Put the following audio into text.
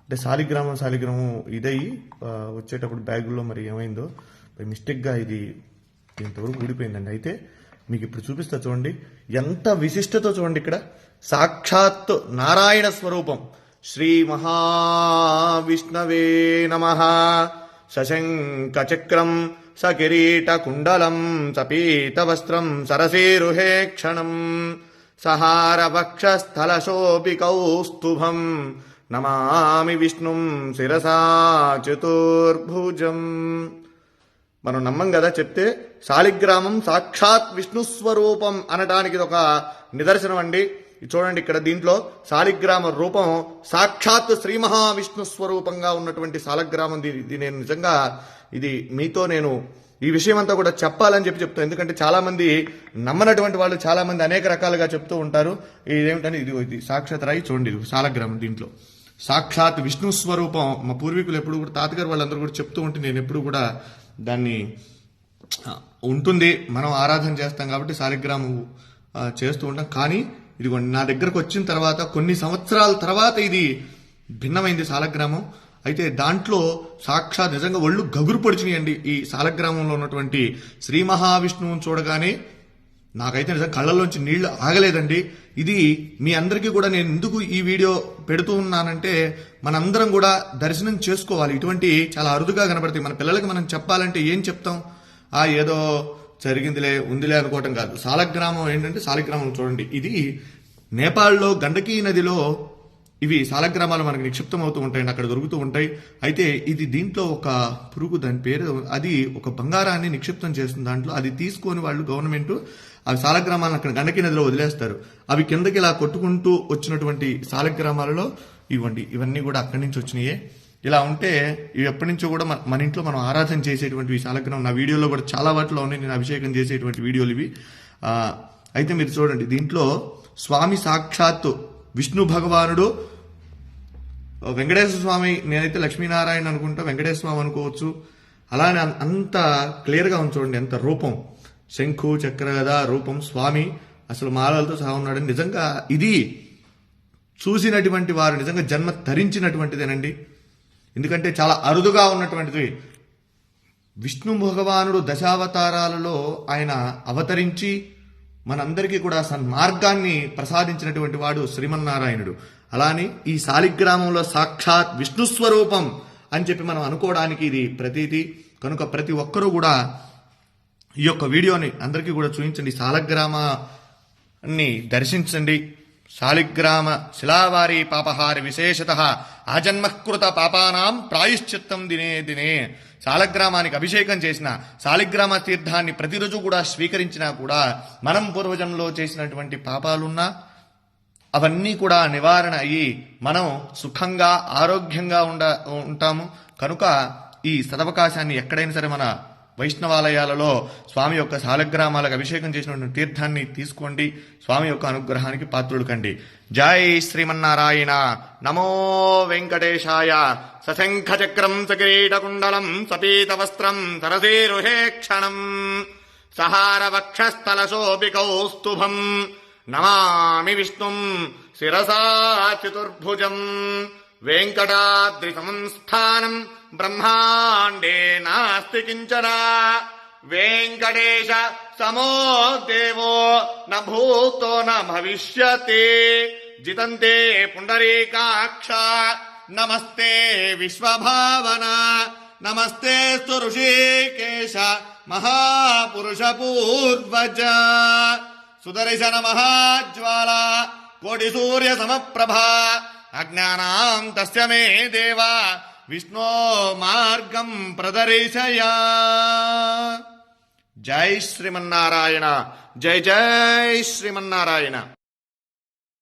అంటే శాలిగ్రామం ఇదయ్యి వచ్చేటప్పుడు బ్యాగుల్లో మరి ఏమైందో మిస్టేక్గా ఇది ఇంతవరకు ఊడిపోయిందండి. అయితే మీకు ఇప్పుడు చూపిస్తా చూడండి, ఎంత విశిష్టతో చూడండి. ఇక్కడ సాక్షాత్ నారాయణ స్వరూపం. శ్రీ మహావిష్ణవే నమః. సశంఖ చక్రం సకిరీట కుండలం సపీత వస్త్రం సరసీరుహే క్షణం సహార వక్షస్థల శోభి కౌస్తుభం నమామి విష్ణుం శిరసా చతుర్భుజం. మనం నమ్మం కదా చెప్తే. శాలిగ్రామం సాక్షాత్ విష్ణు స్వరూపం అనడానికి ఇది ఒక నిదర్శనం అండి. చూడండి, ఇక్కడ దీంట్లో శాలిగ్రామ రూపం సాక్షాత్ శ్రీ మహావిష్ణు స్వరూపంగా ఉన్నటువంటి శాలిగ్రామం. ఇది నేను నిజంగా ఇది మీతో నేను ఈ విషయం అంతా కూడా చెప్పాలని చెప్తాను. ఎందుకంటే చాలా మంది నమ్మనటువంటి వాళ్ళు చాలా మంది అనేక రకాలుగా చెప్తూ ఉంటారు. ఇదేమిటని ఇది సాక్షాత్ రాయి చూడండి, ఇది శాలిగ్రామం. దీంట్లో సాక్షాత్ విష్ణు స్వరూపం. మా పూర్వీకులు ఎప్పుడు కూడా తాతగారు వాళ్ళందరూ కూడా చెప్తూ ఉంటే నేను ఎప్పుడు కూడా దాన్ని ఉంటుంది, మనం ఆరాధన చేస్తాం కాబట్టి శాలిగ్రామం చేస్తూ ఉంటాం. కానీ ఇదిగోండి, నా దగ్గరకు వచ్చిన తర్వాత కొన్ని సంవత్సరాల తర్వాత ఇది భిన్నమైంది శాలిగ్రామం. అయితే దాంట్లో సాక్షాత్ నిజంగా ఒళ్ళు గగురు పొడిచినాయండి. ఈ శాలిగ్రామంలో ఉన్నటువంటి శ్రీ మహావిష్ణువుని చూడగానే నాకైతే నిజంగా కళ్ళల్లోంచి నీళ్లు ఆగలేదండి. ఇది మీ అందరికీ కూడా నేను ఎందుకు ఈ వీడియో పెడుతూ ఉన్నానంటే మనందరం కూడా దర్శనం చేసుకోవాలి. ఇటువంటి చాలా అరుదుగా కనబడతాయి. మన పిల్లలకి మనం చెప్పాలంటే ఏం చెప్తాం? ఏదో జరిగిందిలే ఉందిలే అనుకోవటం కాదు. శాలిగ్రామం ఏంటంటే, శాలిగ్రామం చూడండి, ఇది నేపాల్లో గండకీ నదిలో ఇవి శాలిగ్రామాలు మనకి నిక్షిప్తం అవుతూ ఉంటాయండి, అక్కడ దొరుకుతూ ఉంటాయి. అయితే ఇది దీంట్లో ఒక పురుగు, దాని పేరు, అది ఒక బంగారాన్ని నిక్షిప్తం చేస్తుంది దాంట్లో. అది తీసుకొని వాళ్ళు గవర్నమెంట్ ఆ శాలిగ్రామాలను అక్కడ గండకీ నదిలో వదిలేస్తారు. అవి కిందకి ఇలా కొట్టుకుంటూ వచ్చినటువంటి శాలిగ్రామాలలో ఇవన్నీ కూడా అక్కడి నుంచి వచ్చినాయే. ఇలా ఉంటే ఇవి ఎప్పటి నుంచో కూడా మన ఇంట్లో మనం ఆరాధన చేసేటువంటి శాలిగ్రామం. నా వీడియోలో కూడా చాలా వాటిలో ఉన్నాయి, నేను అభిషేకం చేసేటువంటి వీడియోలు ఇవి. అయితే మీరు చూడండి, దీంట్లో స్వామి సాక్షాత్తు విష్ణు భగవానుడు, వెంకటేశ్వర స్వామి, నేనైతే లక్ష్మీనారాయణ అనుకుంటా, వెంకటేశ్వర స్వామి అనుకోవచ్చు. అలానే అంత క్లియర్గా ఉంది చూడండి, ఎంత రూపం, శంఖు చక్రగద రూపం, స్వామి అసలు మాలలతో సహా ఉన్నాడు. నిజంగా ఇది చూసినటువంటి వారు నిజంగా జన్మ ధరించినటువంటిదేనండి. ఎందుకంటే చాలా అరుదుగా ఉన్నటువంటిది. విష్ణు భగవానుడు దశావతారాలలో ఆయన అవతరించి మనందరికీ కూడా సన్మార్గాన్ని ప్రసాదించినటువంటి వాడు శ్రీమన్నారాయణుడు. అలానే ఈ శాలిగ్రామంలో సాక్షాత్ విష్ణు స్వరూపం అని చెప్పి మనం అనుకోవడానికి ఇది ప్రతీతి. కనుక ప్రతి ఒక్కరూ కూడా ఈ యొక్క వీడియోని అందరికీ కూడా చూపించండి, శాలిగ్రామాన్ని దర్శించండి. శాలిగ్రామ శిలావారి పాపహార విశేషత ఆజన్మకృత పాపానాం ప్రాయశ్చిత్తం దినే దినే. శాలిగ్రామానికి అభిషేకం చేసిన, శాలిగ్రామ తీర్థాన్ని ప్రతిరోజు కూడా స్వీకరించినా కూడా మనం పూర్వజన్మలో చేసినటువంటి పాపాలున్నా అవన్నీ కూడా నివారణ అయ్యి మనం సుఖంగా ఆరోగ్యంగా ఉంటాము. కనుక ఈ సదవకాశాన్ని ఎక్కడైనా సరే మన వైష్ణవాలయాలలో స్వామి యొక్క శాలిగ్రామాలకు అభిషేకం చేసినటువంటి తీర్థాన్ని తీసుకోండి. స్వామి యొక్క అనుగ్రహానికి పాత్రులు కండి. జై శ్రీమన్నారాయణ. నమో వెంకటేశాయ. సశంఖ చక్రం సకిరీటకుండలం సపీత వస్త్రం సరసీరుహే క్షణం సహార వక్షస్థల శోభి కౌస్తుభం నమామి విష్ణుం శిరసా చతుర్భుజం. వెంకటాద్రి సంస్థానం బ్రహ్మాండే నాస్తి కించన వెంకటేశ సమో దేవో న భూతో న భవిష్యతి. జితంతే పుండరీకాక్ష నమస్తే విశ్వభావన నమస్తే ఋషికేశ మహాపురుష పూర్వజ. సుదర్శన మహాజ్వాల కోటి సూర్య సమప్రభా అజ్ఞానాం తస్య మే దేవా విష్ణో మార్గం ప్రదర్శయ. జై శ్రీమన్నారాయణ. జై జై శ్రీమన్నారాయణ.